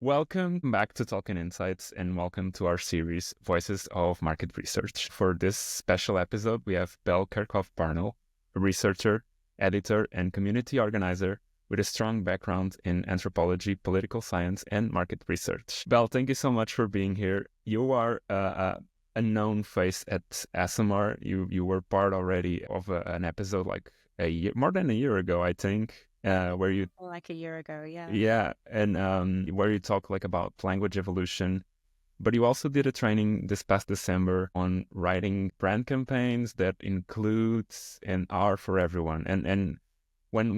Welcome back to Talking Insights and welcome to our series, Voices of Market Research. For this special episode, we have Bel Kerkhoff-Parnell, a researcher, editor, and community organizer with a strong background in anthropology, political science, and market research. Bel, thank you so much for being here. You are a known face at Esomar. You were part already of an episode like more than a year ago, I think. Where you Like a year ago, yeah. Yeah, and where you talk like about language evolution, but you also did a training this past December on writing brand campaigns that includes and are for everyone. And when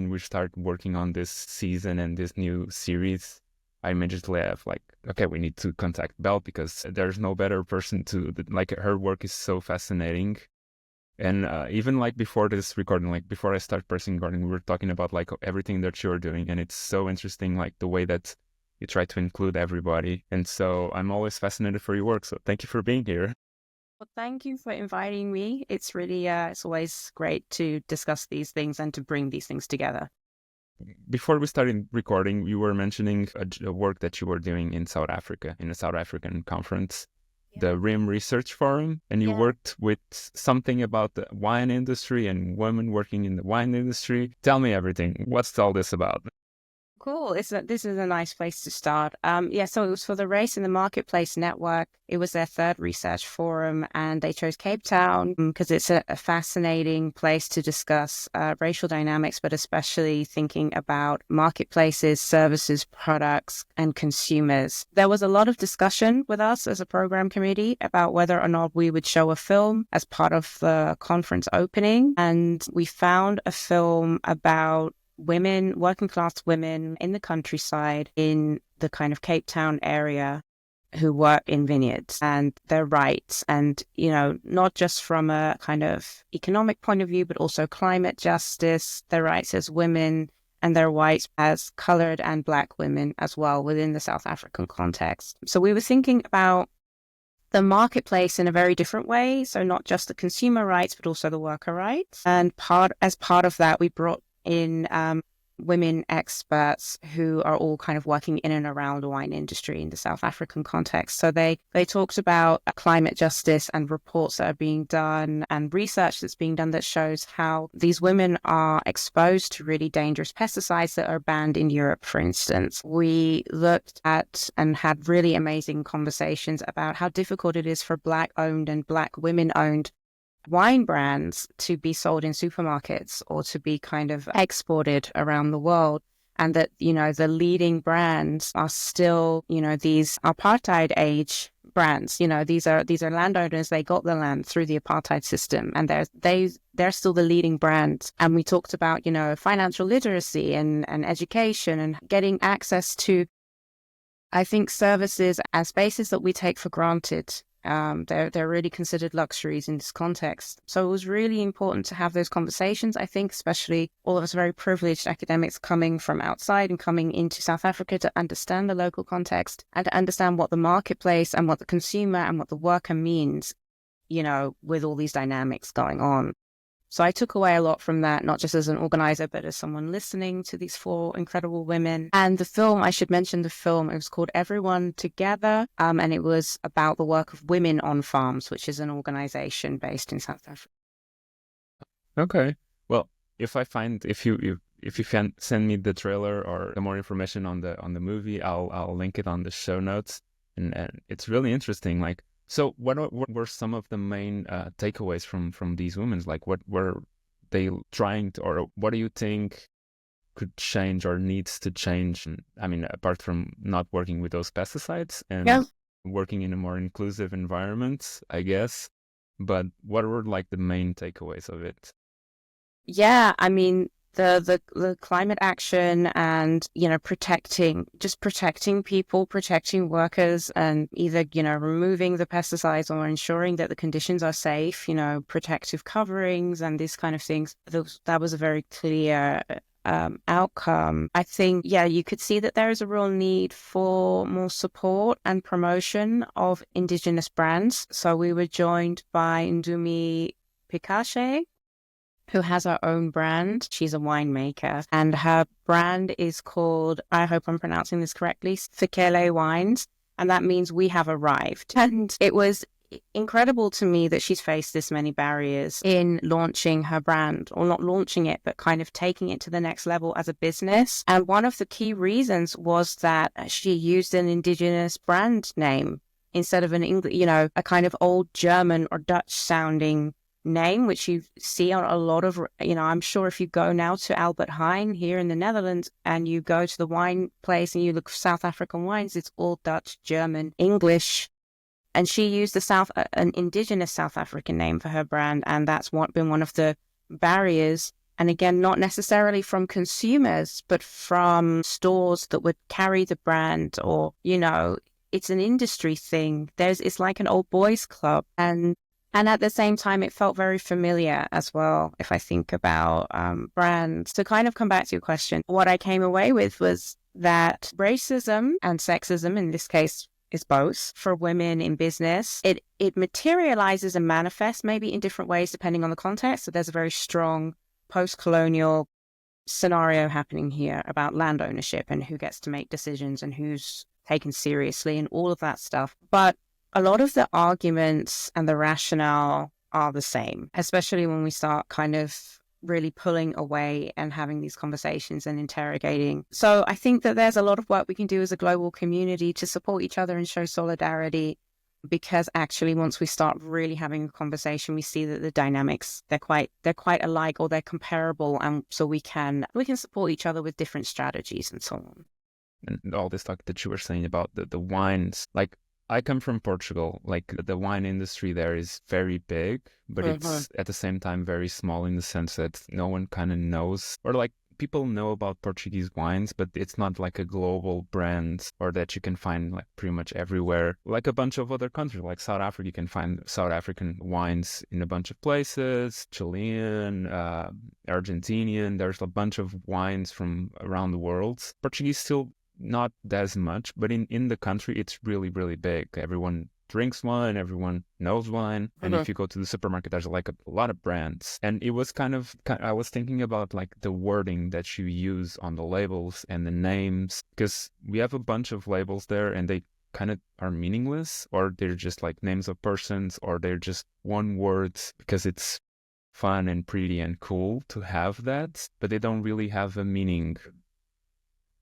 we start working on this season and this new series, I immediately have like, okay, we need to contact Bel because there's no better person like her work is so fascinating. And even like before this recording, like before I start pressing recording, we were talking about like everything that you're doing. And it's so interesting, like the way that you try to include everybody. And so I'm always fascinated for your work. So thank you for being here. Well, thank you for inviting me. It's really, it's always great to discuss these things and to bring these things together. Before we started recording, you were mentioning a work that you were doing in South Africa, in a South African conference, the RIM Research Forum, and you worked with something about the wine industry and women working in the wine industry. Tell me everything. What's all this about? Cool. This is a nice place to start. So it was for the Race in the Marketplace Network. It was their third research forum, and they chose Cape Town because it's a fascinating place to discuss racial dynamics, but especially thinking about marketplaces, services, products, and consumers. There was a lot of discussion with us as a program committee about whether or not we would show a film as part of the conference opening, and we found a film about women, working class women in the countryside in the kind of Cape Town area who work in vineyards and their rights. And, you know, not just from a kind of economic point of view, but also climate justice, their rights as women and their rights as colored and Black women as well within the South African context. So we were thinking about the marketplace in a very different way. So not just the consumer rights, but also the worker rights. And as part of that, we brought in women experts who are all kind of working in and around the wine industry in the South African context. So they talked about climate justice and reports that are being done and research that's being done that shows how these women are exposed to really dangerous pesticides that are banned in Europe, for instance. We looked at and had really amazing conversations about how difficult it is for Black-owned and Black women-owned wine brands to be sold in supermarkets or to be kind of exported around the world. And that, you know, the leading brands are still, you know, these apartheid age brands. You know, these are landowners. They got the land through the apartheid system, and they're still the leading brands. And we talked about, you know, financial literacy and education and getting access to, I think, services and spaces that we take for granted. They're really considered luxuries in this context. So it was really important to have those conversations. I think especially all of us very privileged academics coming from outside and coming into South Africa to understand the local context and to understand what the marketplace and what the consumer and what the worker means, you know, with all these dynamics going on. So I took away a lot from that, not just as an organizer, but as someone listening to these four incredible women. And the film, I should mention the film, it was called Everyone Together. And it was about the work of Women on Farms, which is an organization based in South Africa. Okay. Well, if you can send me the trailer or the more information on the movie, I'll link it on the show notes. And it's really interesting. Like, so what were some of the main takeaways from these women? Like, what were they trying to, or what do you think could change or needs to change? I mean, apart from not working with those pesticides and working in a more inclusive environment, I guess. But what were like the main takeaways of it? Yeah, I mean, the climate action and, you know, protecting people, protecting workers, and either, you know, removing the pesticides or ensuring that the conditions are safe, you know, protective coverings and these kind of things. That was a very clear outcome. I think, you could see that there is a real need for more support and promotion of indigenous brands. So we were joined by Ndumi Pikashe, who has her own brand. She's a winemaker, and her brand is called, I hope I'm pronouncing this correctly, Fikele Wines. And that means we have arrived. And it was incredible to me that she's faced this many barriers in launching her brand, or not launching it, but kind of taking it to the next level as a business. And one of the key reasons was that she used an indigenous brand name instead of an English, a kind of old German or Dutch sounding name, which you see on a lot of, I'm sure if you go now to Albert Heijn here in the Netherlands and you go to the wine place and you look for South African wines, it's all Dutch, German, English. And she used an indigenous South African name for her brand. And that's been one of the barriers. And again, not necessarily from consumers, but from stores that would carry the brand, or, it's an industry thing. It's like an old boys club. And at the same time, it felt very familiar as well, if I think about brands. To kind of come back to your question, what I came away with was that racism and sexism, in this case, is both for women in business. It materializes and manifests maybe in different ways depending on the context. So there's a very strong post-colonial scenario happening here about land ownership and who gets to make decisions and who's taken seriously and all of that stuff. But a lot of the arguments and the rationale are the same, especially when we start kind of really pulling away and having these conversations and interrogating. So I think that there's a lot of work we can do as a global community to support each other and show solidarity, because actually once we start really having a conversation, we see that the dynamics, they're quite alike, or they're comparable. And so we can support each other with different strategies and so on. And all this talk that you were saying about the wines, like, I come from Portugal. Like, the wine industry there is very big, but it's at the same time very small, in the sense that no one kind of knows, or like people know about Portuguese wines, but it's not like a global brand, or that you can find like pretty much everywhere. Like a bunch of other countries, like South Africa, you can find South African wines in a bunch of places, Chilean, Argentinian. There's a bunch of wines from around the world. Portuguese still not as much, but in the country, it's really, really big. Everyone drinks wine, everyone knows wine. And if you go to the supermarket, there's like a lot of brands. And it was I was thinking about like the wording that you use on the labels and the names, because we have a bunch of labels there and they kind of are meaningless, or they're just like names of persons, or they're just one word because it's fun and pretty and cool to have that, but they don't really have a meaning.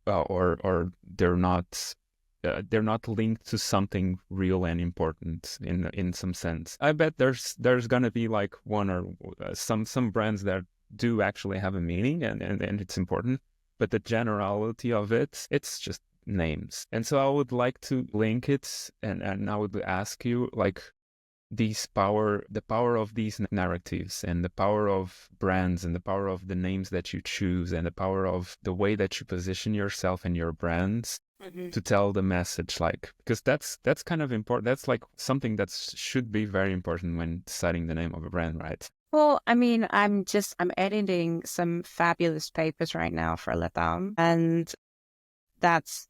Or they're not linked to something real and important in some sense. I bet there's gonna be like one or some brands that do actually have a meaning and it's important, but the generality of it's just names. And so I would like to link it, and I would ask you, like, the power of these narratives, and the power of brands, and the power of the names that you choose, and the power of the way that you position yourself and your brands to tell the message, like, because that's kind of important. That's like something that should be very important when deciding the name of a brand, right? Well, I mean, I'm editing some fabulous papers right now for Latam, and that's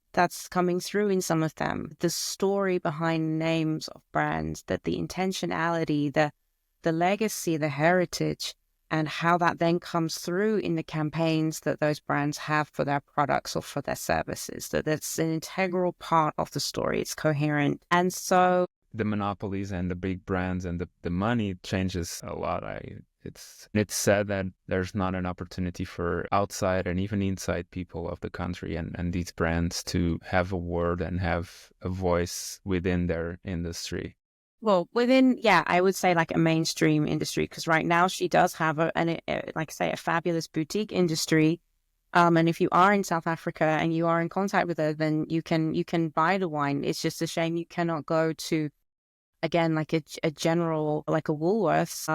coming through in some of them. The story behind names of brands, that the intentionality, the legacy, the heritage, and how that then comes through in the campaigns that those brands have for their products or for their services, that's an integral part of the story. It's coherent. And so the monopolies and the big brands and the money changes a lot. It's said that there's not an opportunity for outside and even inside people of the country and these brands to have a word and have a voice within their industry. Well, I would say like a mainstream industry, because right now she does have a fabulous boutique industry. And if you are in South Africa and you are in contact with her, then you can buy the wine. It's just a shame you cannot go to, again, like a general, like a Woolworths,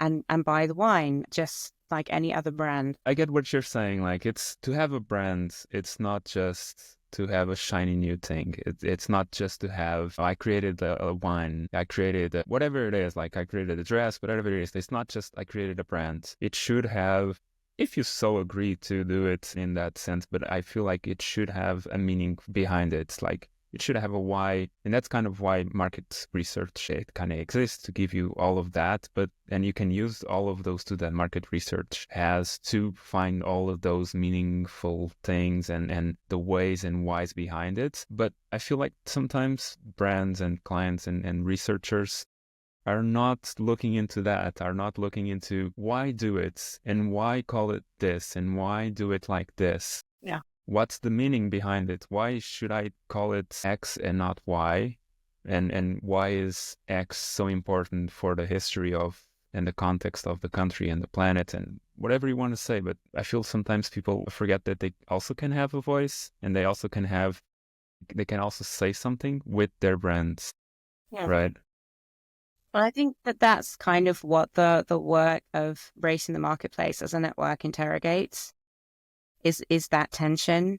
and buy the wine, just like any other brand. I get what you're saying. Like, it's to have a brand, it's not just to have a shiny new thing. It's not just to have, I created a wine, I created whatever it is, like I created a dress, whatever it is. It's not just I created a brand. It should have, if you so agree to do it in that sense, but I feel like it should have a meaning behind it. Like, it should have a why. And that's kind of why market research, it kind of exists to give you all of that. And you can use all of those too that market research has to find all of those meaningful things and the ways and whys behind it. But I feel like sometimes brands and clients and researchers are not looking into that, are not looking into why do it and why call it this and why do it like this. Yeah. What's the meaning behind it? Why should I call it X and not Y? And why is X so important for the history of and the context of the country and the planet and whatever you want to say? But I feel sometimes people forget that they also can have a voice and they can also say something with their brands, Yeah. right? Well, I think that that's kind of what the work of Race in the Marketplace as a network interrogates is that tension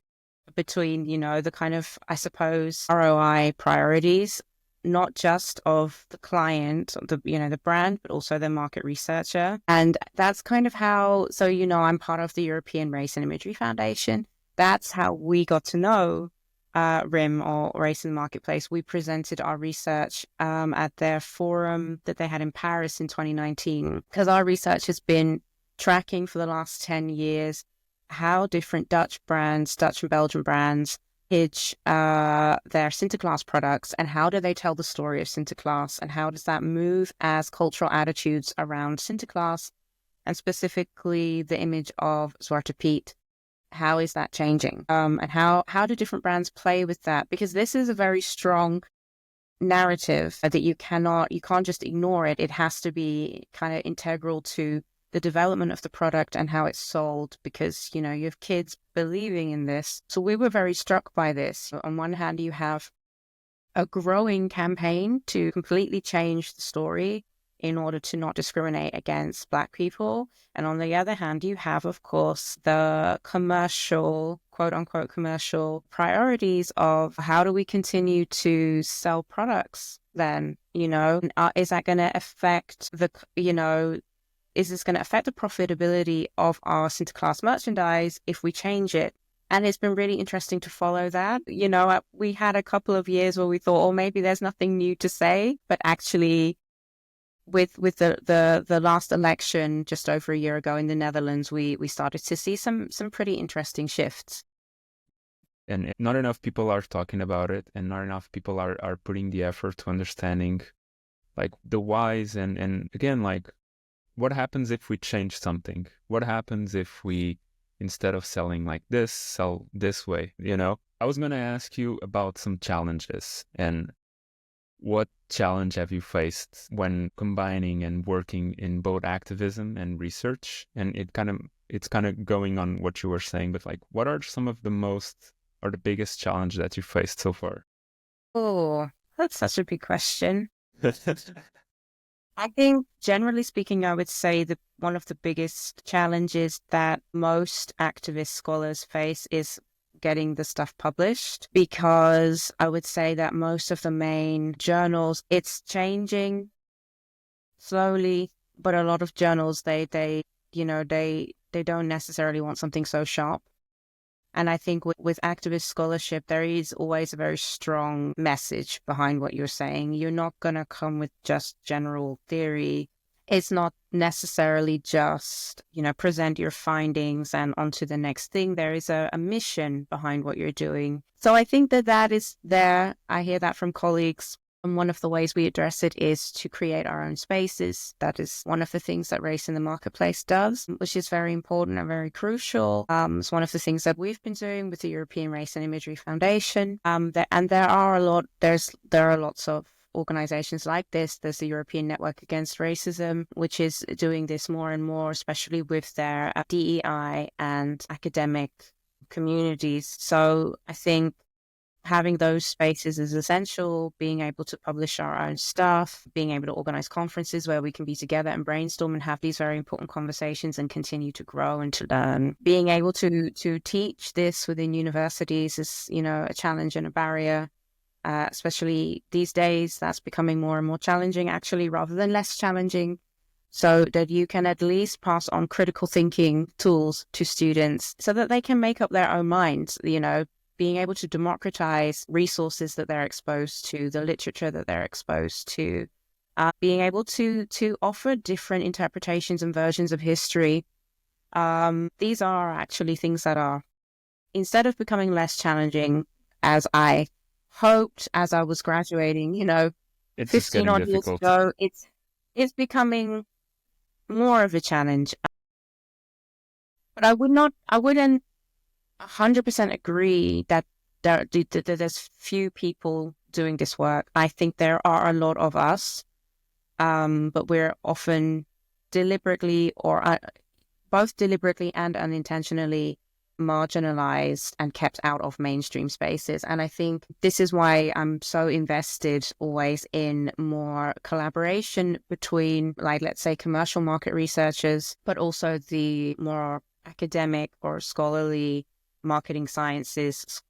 between, the kind of, I suppose, ROI priorities, not just of the client, the brand, but also the market researcher. And that's kind of how, so, I'm part of the European Race and Imagery Foundation. That's how we got to know RIM, or Race in the Marketplace. We presented our research at their forum that they had in Paris in 2019, because our research has been tracking for the last 10 years how different Dutch and Belgian brands pitch their Sinterklaas products, and how do they tell the story of Sinterklaas, and how does that move as cultural attitudes around Sinterklaas, and specifically the image of Zwarte Piet. How is that changing? And how do different brands play with that? Because this is a very strong narrative that you can't just ignore it. It has to be kind of integral to the development of the product and how it's sold, because, you have kids believing in this. So we were very struck by this. On one hand, you have a growing campaign to completely change the story in order to not discriminate against Black people. And on the other hand, you have, of course, the commercial, quote unquote, commercial priorities of how do we continue to sell products then, is that going to affect is this going to affect the profitability of our Sinterklaas merchandise if we change it? And it's been really interesting to follow that. We had a couple of years where we thought, oh, maybe there's nothing new to say, but actually, with the last election just over a year ago in the Netherlands, we started to see some pretty interesting shifts. And not enough people are talking about it, and not enough people are putting the effort to understanding like the whys and again, like what happens if we change something? What happens if we, instead of selling like this, sell this way? I was going to ask you about some challenges, and what challenge have you faced when combining and working in both activism and research? And it's kind of going on what you were saying, but like, what are some of the biggest challenge that you faced so far? Oh, that's such a big question. I think, generally speaking, I would say that one of the biggest challenges that most activist scholars face is getting the stuff published, because I would say that most of the main journals, it's changing slowly, but a lot of journals, they don't necessarily want something so sharp. And I think with activist scholarship, there is always a very strong message behind what you're saying. You're not going to come with just general theory. It's not necessarily just, present your findings and on to the next thing. There is a mission behind what you're doing. So I think that is there. I hear that from colleagues. And one of the ways we address it is to create our own spaces. That is one of the things that Race in the Marketplace does, which is very important and very crucial. It's one of the things that we've been doing with the European Race and Imagery Foundation. There are lots of organizations like this. There's the European Network Against Racism, which is doing this more and more, especially with their DEI and academic communities. So I think having those spaces is essential, being able to publish our own stuff, being able to organize conferences where we can be together and brainstorm and have these very important conversations and continue to grow and to learn. Being able to teach this within universities is, a challenge and a barrier, especially these days. That's becoming more and more challenging, actually, rather than less challenging, so that you can at least pass on critical thinking tools to students so that they can make up their own minds, being able to democratize resources that they're exposed to, the literature that they're exposed to, being able to offer different interpretations and versions of history. These are actually things that are, instead of becoming less challenging, as I hoped as I was graduating, It's just 15 getting odd years difficult. ago, it's becoming more of a challenge. But I wouldn't 100% agree that there's few people doing this work. I think there are a lot of us, but we're often deliberately or both deliberately and unintentionally marginalized and kept out of mainstream spaces. And I think this is why I'm so invested always in more collaboration between, like, let's say, commercial market researchers, but also the more academic or scholarly marketing sciences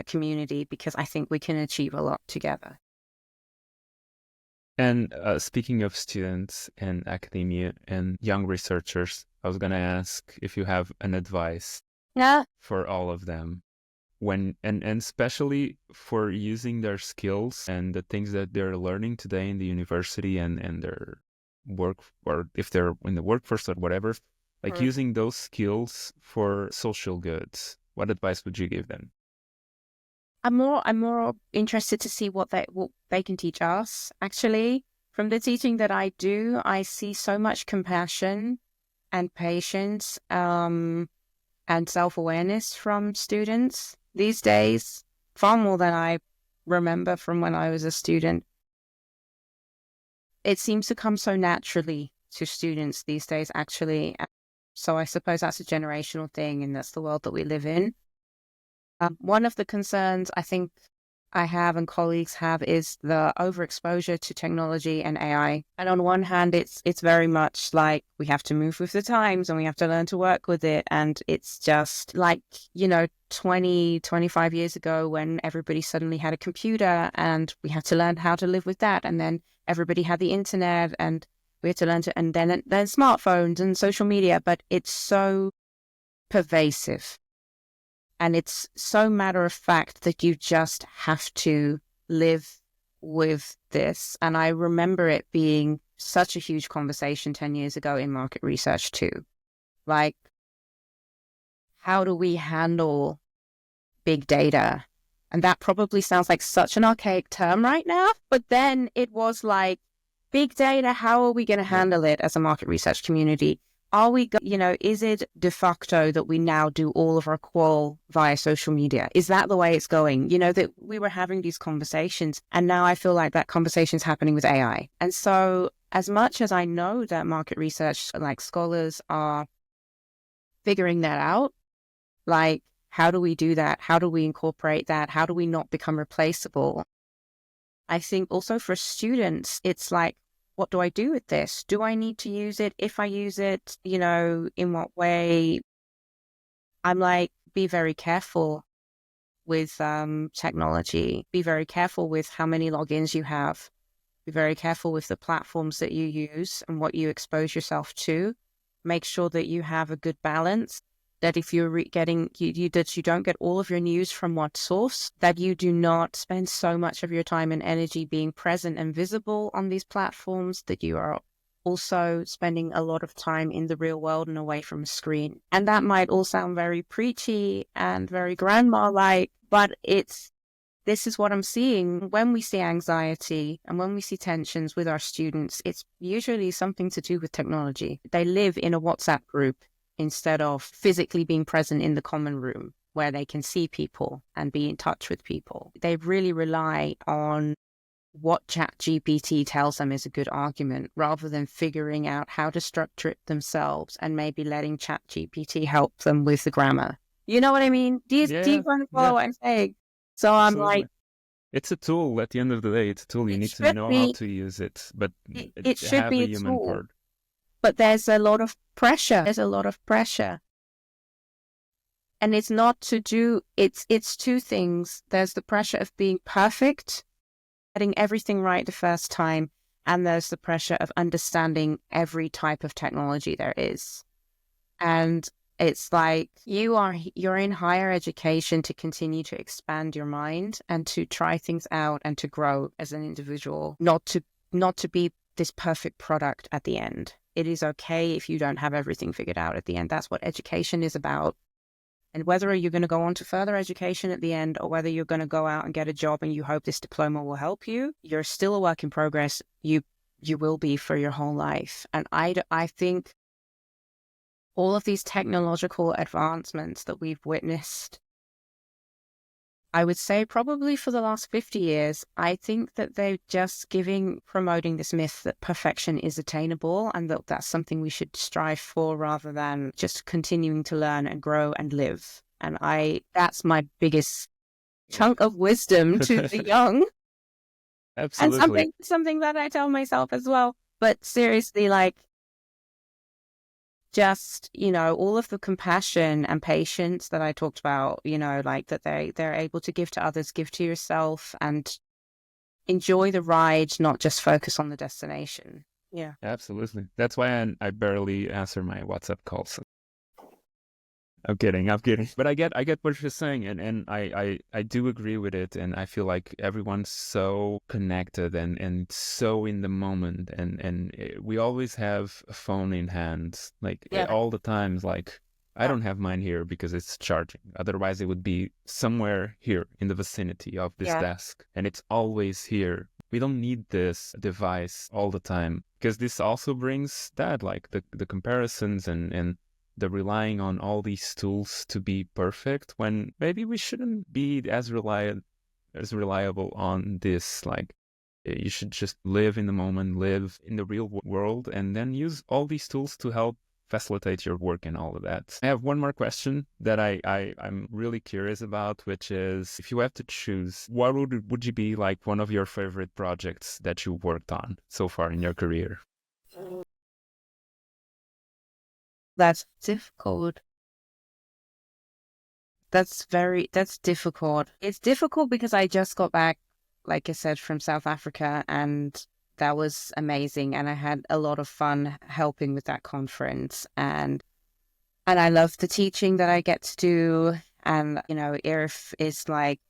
community, because I think we can achieve a lot together. And speaking of students and academia and young researchers, I was going to ask if you have an advice for all of them and especially for using their skills and the things that they're learning today in the university and their work, or if they're in the workforce or whatever, like using those skills for social goods. What advice would you give them? I'm more interested to see what they can teach us. Actually, from the teaching that I do, I see so much compassion and patience, and self-awareness from students these days, far more than I remember from when I was a student. It seems to come so naturally to students these days, actually. So I suppose that's a generational thing, and that's the world that we live in. One of the concerns I think I have and colleagues have is the overexposure to technology and AI. And on one hand, it's very much like we have to move with the times and we have to learn to work with it. And it's just like, 20, 25 years ago when everybody suddenly had a computer and we had to learn how to live with that. And then everybody had the internet and we had to learn to, and then smartphones and social media, but it's so pervasive. And it's so matter of fact that you just have to live with this. And I remember it being such a huge conversation 10 years ago in market research too. Like, how do we handle big data? And that probably sounds like such an archaic term right now. But then it was like, big data, how are we going to handle it as a market research community? Are we, is it de facto that we now do all of our qual via social media? Is that the way it's going? That we were having these conversations, and now I feel like that conversation is happening with AI. And so as much as I know that market research, like, scholars are figuring that out, like, how do we do that? How do we incorporate that? How do we not become replaceable? I think also for students, it's like, what do I do with this? Do I need to use it? If I use it, in what way? I'm like, be very careful with technology. Be very careful with how many logins you have. Be very careful with the platforms that you use and what you expose yourself to. Make sure that you have a good balance. That if you're that you don't get all of your news from one source, that you do not spend so much of your time and energy being present and visible on these platforms, that you are also spending a lot of time in the real world and away from a screen. And that might all sound very preachy and very grandma-like, but this is what I'm seeing. When we see anxiety and when we see tensions with our students, it's usually something to do with technology. They live in a WhatsApp group instead of physically being present in the common room where they can see people and be in touch with people. They really rely on what ChatGPT tells them is a good argument, rather than figuring out how to structure it themselves and maybe letting ChatGPT help them with the grammar. You know what I mean? Do you kind of follow what I'm saying? So I'm like, it's a tool. At the end of the day, it's a tool. You need to know how to use it, but it should have be a a human tool. part. But there's a lot of pressure. And it's not to do, it's two things. There's the pressure of being perfect, getting everything right the first time. And there's the pressure of understanding every type of technology there is. And It's like you're in higher education to continue to expand your mind and to try things out and to grow as an individual, not to be this perfect product at the end. It is okay if you don't have everything figured out at the end. That's what education is about. And whether you're going to go on to further education at the end or whether you're going to go out and get a job and you hope this diploma will help you, you're still a work in progress. You will be for your whole life. And I think all of these technological advancements that we've witnessed, I would say probably for the last 50 years, I think that they're just promoting this myth that perfection is attainable and that that's something we should strive for rather than just continuing to learn and grow and live. And that's my biggest chunk of wisdom to the young. Absolutely. And something that I tell myself as well. But seriously, like, just, all of the compassion and patience that I talked about, like that they're able to give to others, give to yourself, and enjoy the ride, not just focus on the destination. Yeah. Absolutely. That's why I barely answer my WhatsApp calls. I'm kidding. But I get what you're saying, and I do agree with it, and I feel like everyone's so connected and so in the moment, and we always have a phone in hand, like all the times. Like I don't have mine here because it's charging. Otherwise, it would be somewhere here in the vicinity of this desk, and it's always here. We don't need this device all the time because this also brings that, like the comparisons and the relying on all these tools to be perfect when maybe we shouldn't be as reliable on this. Like you should just live in the moment, live in the real world, and then use all these tools to help facilitate your work and all of that. I have one more question that I'm really curious about, which is if you have to choose, what would you be like one of your favorite projects that you worked on so far in your career? That's difficult. That's difficult. It's difficult because I just got back, like I said, from South Africa, and that was amazing. And I had a lot of fun helping with that conference. And I love the teaching that I get to do. And, IRF is like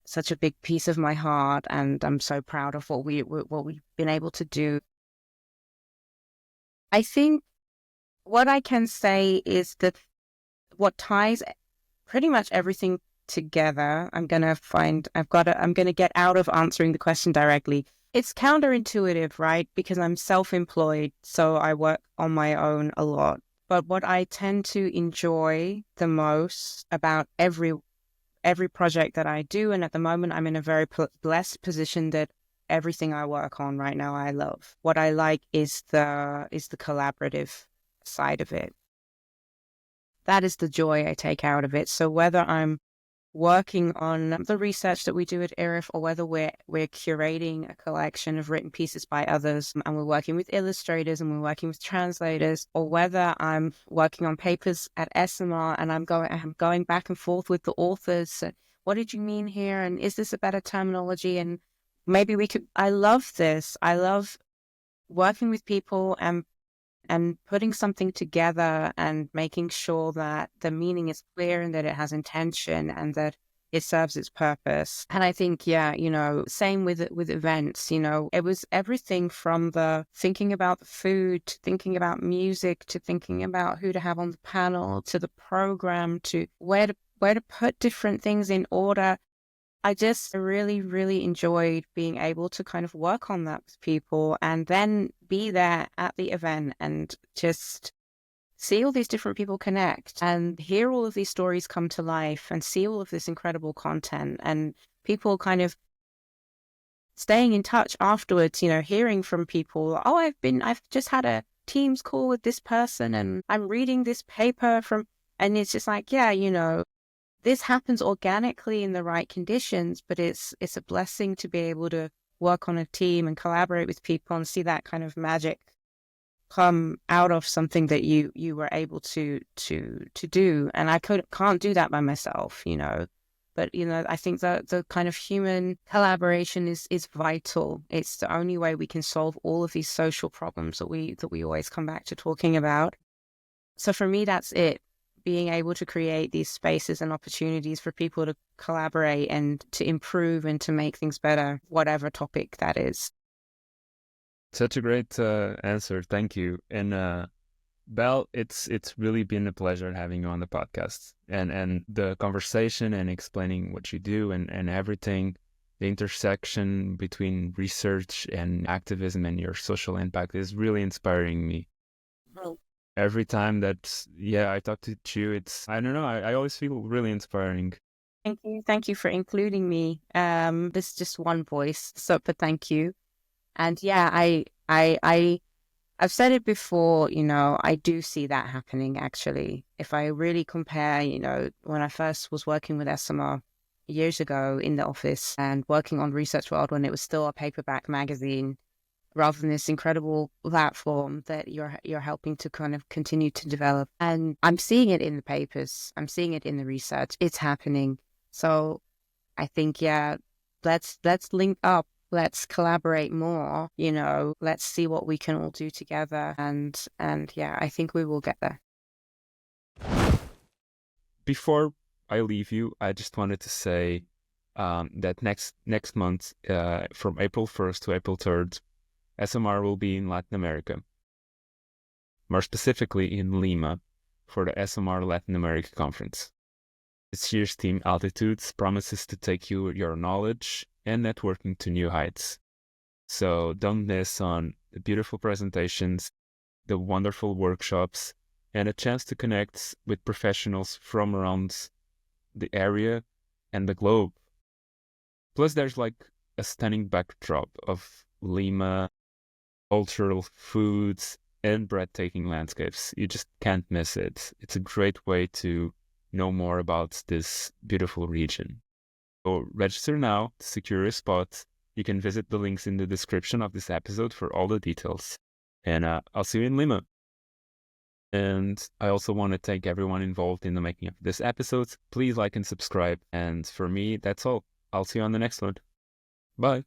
such a big piece of my heart. And I'm so proud of what we've been able to do. I think what I can say is that what ties pretty much everything together, I'm going to get out of answering the question directly. It's counterintuitive, right? Because I'm self-employed, so I work on my own a lot. But what I tend to enjoy the most about every project that I do, and at the moment I'm in a very blessed position that everything I work on right now I love. What I like is the collaborative side of it. That is the joy I take out of it. So whether I'm working on the research that we do at IRF or whether we're curating a collection of written pieces by others and we're working with illustrators and we're working with translators, or whether I'm working on papers at Esomar and I'm going back and forth with the authors. What did you mean here? And is this a better terminology? And maybe I love this. I love working with people and putting something together and making sure that the meaning is clear and that it has intention and that it serves its purpose. And I think, same with events, it was everything from the thinking about the food, to thinking about music, to thinking about who to have on the panel, to the program, to where to put different things in order. I just really, really enjoyed being able to kind of work on that with people and then be there at the event and just see all these different people connect and hear all of these stories come to life and see all of this incredible content and people kind of staying in touch afterwards, hearing from people, I've just had a Teams call with this person and I'm reading this paper and it's just like, this happens organically in the right conditions, but it's a blessing to be able to work on a team and collaborate with people and see that kind of magic come out of something that you were able to do. And I can't do that by myself, But I think that the kind of human collaboration is vital. It's the only way we can solve all of these social problems that we always come back to talking about. So for me, that's it. Being able to create these spaces and opportunities for people to collaborate and to improve and to make things better, whatever topic that is. Such a great answer. Thank you. And Bel, it's really been a pleasure having you on the podcast, and the conversation and explaining what you do and everything, the intersection between research and activism and your social impact is really inspiring me. Well, Every time that I talk to you, it's, I don't know, I always feel really inspiring. thank you. Thank you for including me. This is just one voice, so but thank you. And yeah, I've said it before, I do see that happening actually. If I really compare, when I first was working with Esomar years ago in the office and working on Research World when it was still a paperback magazine, rather than this incredible platform that you're helping to kind of continue to develop. And I'm seeing it in the papers. I'm seeing it in the research. It's happening. So I think, let's link up. Let's collaborate more, let's see what we can all do together. And yeah, I think we will get there. Before I leave you, I just wanted to say that next month, from April 1st to April 3rd, SMR will be in Latin America, more specifically in Lima, for the SMR Latin America Conference. This year's theme, Altitudes, promises to take your knowledge and networking to new heights. So don't miss on the beautiful presentations, the wonderful workshops, and a chance to connect with professionals from around the area and the globe. Plus, there's like a stunning backdrop of Lima, cultural foods, and breathtaking landscapes. You just can't miss it. It's a great way to know more about this beautiful region. So register now to secure a spot. You can visit the links in the description of this episode for all the details. And I'll see you in Lima. And I also want to thank everyone involved in the making of this episode. Please like and subscribe. And for me, that's all. I'll see you on the next one. Bye.